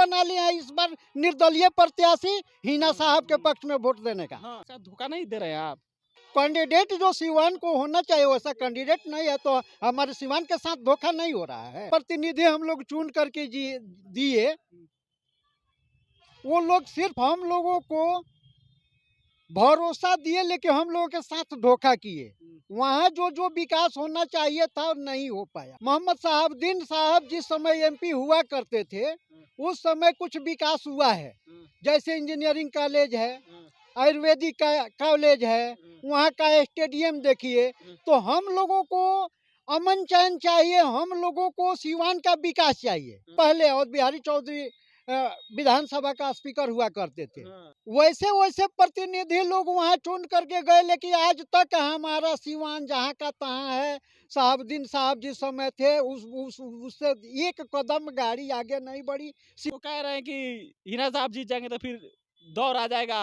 बना लिए हैं इस बार निर्दलीय प्रत्याशी हिना साहब के पक्ष में वोट देने का। हाँ, अच्छा धोखा नहीं दे रहे हैं आप? कैंडिडेट जो सिवान को होना चाहिए वैसा कैंडिडेट नहीं है, तो हमारे सिवान के साथ धोखा नहीं हो रहा है। प्रतिनिधि हम लोग चुन करके दिए, वो लोग सिर्फ हम लोगों को भरोसा दिए लेकिन हम लोगों के साथ धोखा किए। वहाँ जो विकास होना चाहिए था नहीं हो पाया। मोहम्मद शहाबुद्दीन साहब जिस समय एमपी हुआ करते थे उस समय कुछ विकास हुआ है, जैसे इंजीनियरिंग कॉलेज है, आयुर्वेदिक कॉलेज है, वहाँ का स्टेडियम देखिए। तो हम लोगों को अमन चैन चाहिए, हम लोगों को सिवान का विकास चाहिए। पहले अवध बिहारी चौधरी विधानसभा का स्पीकर हुआ करते थे, वैसे वैसे प्रतिनिधि लोग वहाँ चुन करके गए, लेकिन आज तक हमारा सिवान जहाँ का तहाँ है। शहाबुद्दीन साहब जिस समय थे उससे एक कदम गाड़ी आगे नहीं बढ़ी। वो कह रहे हैं कि हिना साहब जीत जाएंगे तो फिर दौर आ जाएगा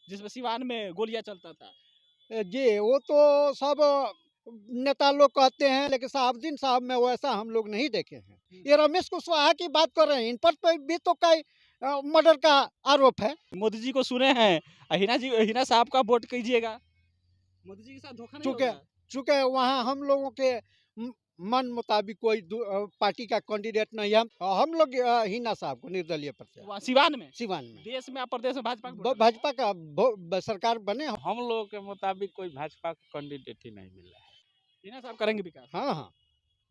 जिसमें सिवान में गोलियां चलता था। जी, वो तो सब नेता लोग कहते हैं, लेकिन शहाबुद्दीन साहब में वैसा हम लोग नहीं देखे हैं। ये रमेश कुशवाहा की बात कर रहे हैं, इन पर भी तो कई मर्डर का आरोप है। मोदी जी को सुने हैं, हिना साहब का वोट कीजिएगा। मोदी जी के साथ धोखा नहीं होगा? चूंकि वहाँ हम लोगों के मन मुताबिक कोई पार्टी का कैंडिडेट नहीं है। हम लोग हिना साहब को निर्दलीय प्रत्याशी सिवान में देश में प्रदेश में भाजपा का सरकार बने। हम लोगों के मुताबिक कोई भाजपा का कैंडिडेट ही नहीं मिला है। हिना साहब करेंगे विकास? हाँ,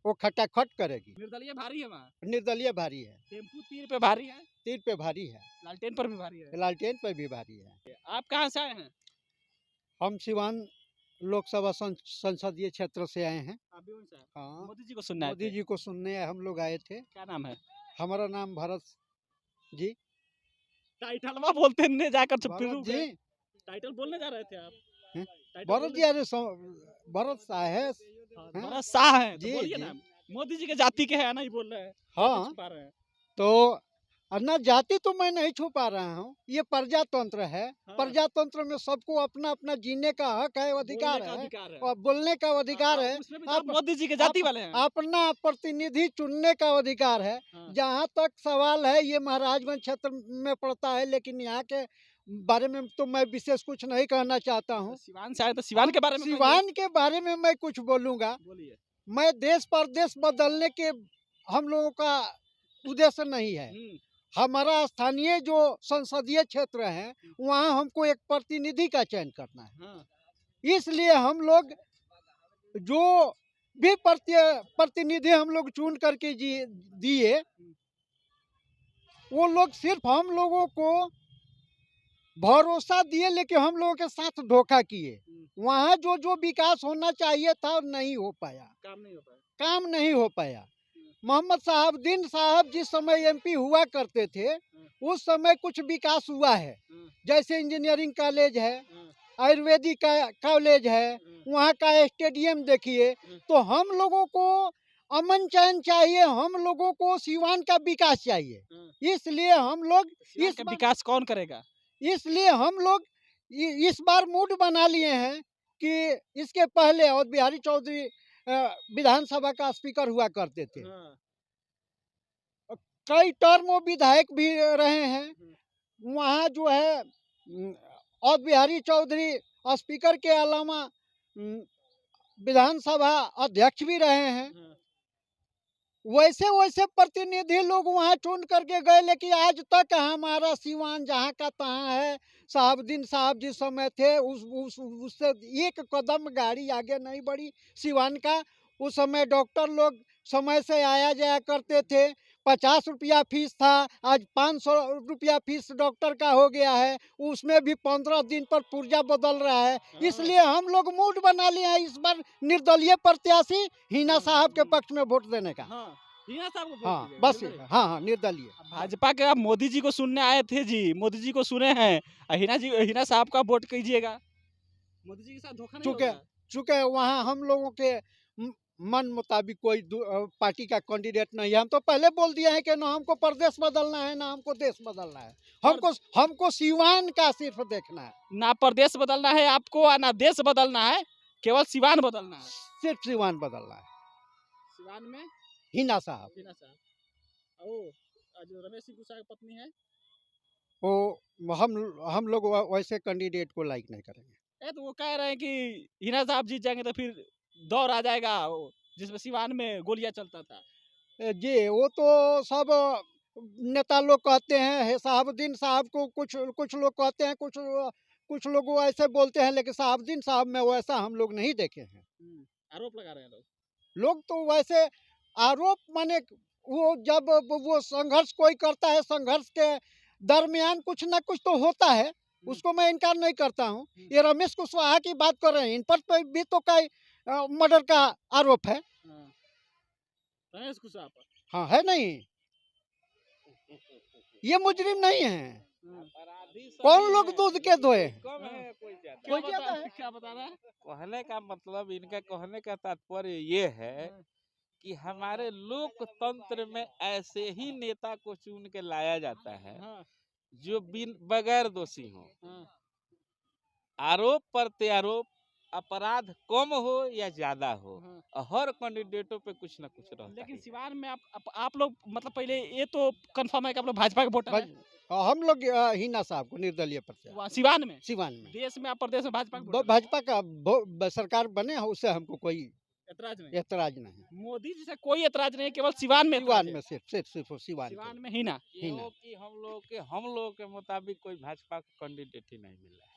वो खटाखट करेगी। निर्दलीय भारी है वहाँ? निर्दलीय भारी है। टेम्पू तीर पे भारी है? तीर पे भारी है। लालटेन पर भी भारी है? लालटेन पे भी भारी है। आप कहाँ से आए हैं? हम सिवान लोकसभा संसदीय क्षेत्र से आए हैं। आप भी वहीं से आए? हाँ, मोदी जी को सुनना है? मोदी जी को सुनने हम लोग आए थे। क्या नाम है? हमारा नाम भरत जी। टाइटलवा बोलते नहीं जाकर भरत जी, टाइटल बोलने जा रहे थे आप? भरत जी, अरे भरत शाह है। भरत शाह है जी, तो बोलिए जी। ना। मोदी जी के जाति के है, नहीं बोल रहे हैं? हाँ, छुपा रहे हैं? तो ना जाति तो मैं नहीं छुपा रहा हूँ, ये प्रजातंत्र है। हाँ। प्रजातंत्र में सबको अपना अपना जीने का हक है, अधिकार है और बोलने का अधिकार है। उसमें भी तो आप मोदी जी के जाति वाले हैं। अपना प्रतिनिधि चुनने का अधिकार है। जहाँ तक सवाल है, ये महाराजगंज क्षेत्र में पड़ता है, लेकिन यहाँ के बारे में तो मैं विशेष कुछ नहीं कहना चाहता हूँ। सिवान से आए तो सिवान के बारे में सिवान के बारे में मैं कुछ बोलूँगा। बोलिए। मैं देश प्रदेश बदलने के हम लोगों का उद्देश्य नहीं है। हमारा स्थानीय जो संसदीय क्षेत्र है वहाँ हमको एक प्रतिनिधि का चयन करना है। इसलिए हम लोग जो भी प्रतिनिधि हम लोग चुन करके दिए, वो लोग सिर्फ हम लोगों को भरोसा दिए लेकिन हम लोगों के साथ धोखा किए। वहाँ जो विकास होना चाहिए था नहीं हो पाया। काम नहीं हो पाया। मोहम्मद शहाबुद्दीन साहब जिस समय एमपी हुआ करते थे उस समय कुछ विकास हुआ है, जैसे इंजीनियरिंग कॉलेज है, आयुर्वेदिक कॉलेज है, वहाँ का स्टेडियम देखिए। तो हम लोगों को अमन चैन चाहिए, हम लोगों को सिवान का विकास चाहिए। इसलिए हम लोग इस विकास कौन करेगा? इसलिए हम लोग इस बार मूड बना लिए हैं कि इसके पहले अवध बिहारी चौधरी विधानसभा का स्पीकर हुआ करते थे। कई टर्म वो विधायक भी रहे हैं। वहाँ जो है अवध बिहारी चौधरी स्पीकर के अलावा विधानसभा अध्यक्ष भी रहे हैं। वैसे वैसे प्रतिनिधि लोग वहाँ चुन करके गए, लेकिन आज तक हमारा सिवान जहाँ का तहाँ है। शहाबुद्दीन साहब जिस समय थे उससे एक कदम गाड़ी आगे नहीं बढ़ी सिवान का। उस समय डॉक्टर लोग समय से आया जाया करते थे। 50 रुपया फीस था, आज 500 रुपया फीस डॉक्टर का हो गया है। उसमें भी 15 दिन पर पुर्जा बदल रहा है। इसलिए हम लोग मूड बना लिए हैं इस बार निर्दलीय प्रत्याशी हिना साहब के पक्ष में वोट देने का। हिना साहब को हाँ, बस हाँ, निर्दलीय। भाजपा के आप मोदी जी को सुनने आए थे जी, मोदी जी को सुने हैं, हिना साहब का वोट कीजिएगा। मोदी जी के साथ धोखा नहीं होगा? चूंकि वहाँ हम लोगों के मन मुताबिक कोई पार्टी का कैंडिडेट नहीं है। हम तो पहले बोल दिए हैं कि ना हमको प्रदेश बदलना है ना हमको देश बदलना है। हमको सिवान का सिर्फ देखना है। ना प्रदेश बदलना है आपको ना देश बदलना है, केवल सिवान बदलना है। सिर्फ सिवान बदलना है। सिवान में हिना साहब। जो रमेश सिंह कुशवाहा की पत्नी है, वो हम लोग वैसे कैंडिडेट को लाइक नहीं करेंगे। तो वो कह रहे हैं कि हिना साहब जीत जाएंगे तो फिर दौर आ जाएगा जिसमें सिवान में गोलियां चलता था। जी, वो तो सब नेता लोग कहते हैं, साहबुद्दीन साहब को कुछ लोग कहते हैं, कुछ लोग वो ऐसे बोलते हैं, लेकिन साहबुद्दीन साहब में वैसा हम लोग नहीं देखे हैं। आरोप लगा रहे हैं लोग। लोग तो वैसे आरोप माने वो जब वो संघर्ष कोई करता है, संघर्ष के दरमियान कुछ ना कुछ तो होता है, उसको मैं इनकार नहीं करता हूँ। ये रमेश कुशवाहा की बात कर रहे हैं, इन पर भी तो कई मर्डर का आरोप है। रमेश कुशवाहा पर हाँ, है नहीं? ये मुजरिम नहीं है। कौन लोग दूध के धोए? कम है कोई ज्यादा। क्या कोई ज्यादा है? क्या बता रहा है? कहने का मतलब, इनका कहने का तात्पर्य ये है कि हमारे लोकतंत्र में ऐसे ही नेता को चुन के लाया जाता है जो बगैर दोषी हो। आरोप प्रत्यारोप, अपराध कम हो या ज्यादा हो, हर कैंडिडेटों पे कुछ ना कुछ रहता है। लेकिन सिवान में आप लोग मतलब पहले ये तो कंफर्म है कि आप लोग भाजपा के वोटर हैं? हम लोग हिना साहब को निर्दलीय प्रत्याशी वहाँ सिवान में सिवान में देश में आप प्रदेश में भाजपा के वोटर हैं? भाजपा का सरकार बने हो, उससे हमको कोई ऐतराज नहीं। एतराज नहीं। मोदी जी से कोई ऐतराज नहीं है, केवल सिवान में सिवान ऐतराज में है। सिर्फ सिवान सिवान में। में ही ना। ये हो कि हम लोग के मुताबिक कोई भाजपा का कैंडिडेट ही नहीं मिला है।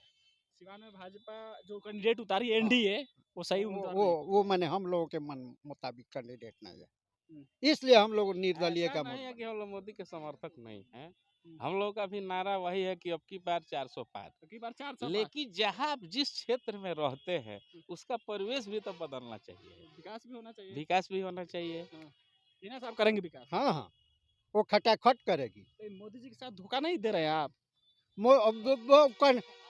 सिवान में भाजपा जो कैंडिडेट उतारी एनडीए वो सही वो माने हम लोगों के मन मुताबिक कैंडिडेट नहीं है, इसलिए हम लोग निर्दलीय का नहीं है कि हम लोग मोदी के समर्थक नहीं हैं। हम लोग का भी नारा वही है कि अब की बार 400 पार। की बार 400 लेकिन जहाँ जिस क्षेत्र में रहते हैं उसका परिवेश भी तो बदलना चाहिए, विकास भी होना चाहिए। विकास भी होना चाहिए। हिना साहब करेंगे विकास। हाँ हाँ, वो खटाखट करेगी। मोदी जी के साथ धोखा नहीं दे रहे हैं आप?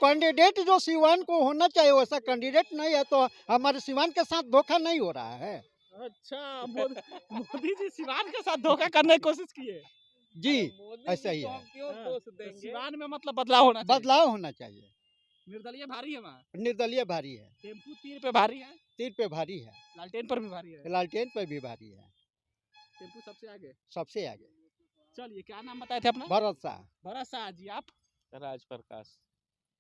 कैंडिडेट जो सिवान को होना चाहिए वैसा कैंडिडेट नहीं है, तो हमारे सिवान के साथ धोखा नहीं हो रहा है। अच्छा, मोदी जी सिवान के साथ धोखा करने की कोशिश किए। जी, मोदी ऐसा जी ही को है। हम क्यों हाँ, दोष तो देंगे? सिवान में मतलब बदलाव होना चाहिए। बदलाव होना चाहिए। निर्दलीय भारी है वहाँ। निर्दलीय भारी है, टेम्पू तीर पे भारी है, तीर पे भारी है, लालटेन पर भी भारी है। लालटेन पे भी भारी है, टेम्पू सबसे आगे। सबसे आगे। चलिए, क्या नाम बताए थे अपना? भरत शाह। भरत शाह जी। आप राज प्रकाश।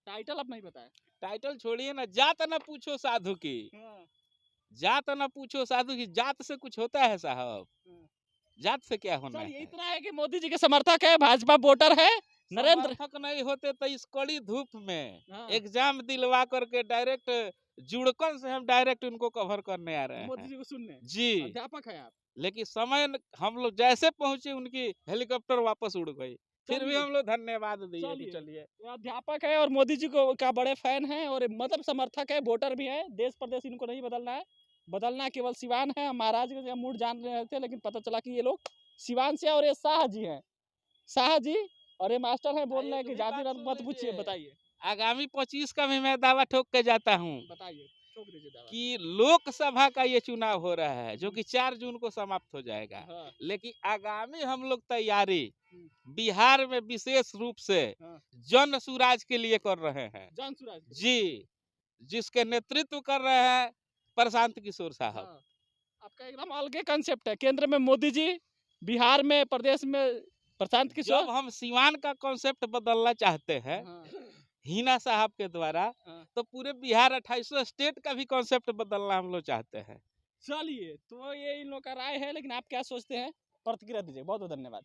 टाइटल आप नहीं बताए। टाइटल छोड़िए ना, जात ना पूछो साधु की, जात ना पूछो साधु की। जात से कुछ होता है साहब? जात से क्या होना चलिए, है? इतना है कि मोदी जी के समर्थक है, भाजपा वोटर है। नरेंद्र समर्थक नहीं होते तो इस कड़ी धूप में हाँ। एग्जाम दिलवा करके डायरेक्ट जुड़कन से हम डायरेक्ट उनको कवर करने आ रहे मोदी हैं जी को सुनने। जी। अध्यापक है आप। लेकिन समय हम लोग जैसे पहुंचे उनकी हेलीकॉप्टर वापस उड़ गई, फिर भी चलिए। हम लोग धन्यवाद दिए कि चलिए। चलिए। वो अध्यापक है और मोदी जी को का बड़े फैन है और मतलब समर्थक है, वोटर भी है। देश प्रदेश इनको नहीं बदलना है, बदलना केवल सिवान है। महाराज का मूड जान रहे थे, लेकिन पता चला कि ये लोग सिवान से। और ये शाह जी हैं, शाह जी। और ये मास्टर है, बोल रहे हैं कि जाति रत मत पूछिए। बताइए आगामी 25 का भी मैं दावा ठोक के जाता हूँ बताइए, ठोक दीजिए दावा। कि लोकसभा का ये चुनाव हो रहा है जो कि 4 जून को समाप्त हो जाएगा। हाँ। लेकिन आगामी हम लोग तैयारी बिहार में विशेष रूप से जन सुराज के लिए कर रहे हैं। जन सुराज जी, जिसके नेतृत्व कर रहे हैं प्रशांत किशोर साहब। हाँ। आपका एकदम अलग कंसेप्ट है। केंद्र में मोदी जी, बिहार में प्रदेश में प्रशांत किशोर। जब हम सिवान का कॉन्सेप्ट बदलना चाहते हैं हिना साहब के द्वारा, तो पूरे बिहार 2800 स्टेट का भी कॉन्सेप्ट बदलना हम लोग चाहते हैं। चलिए, तो ये इन लोग का राय है, लेकिन आप क्या सोचते हैं? प्रतिक्रिया दीजिए। बहुत बहुत धन्यवाद।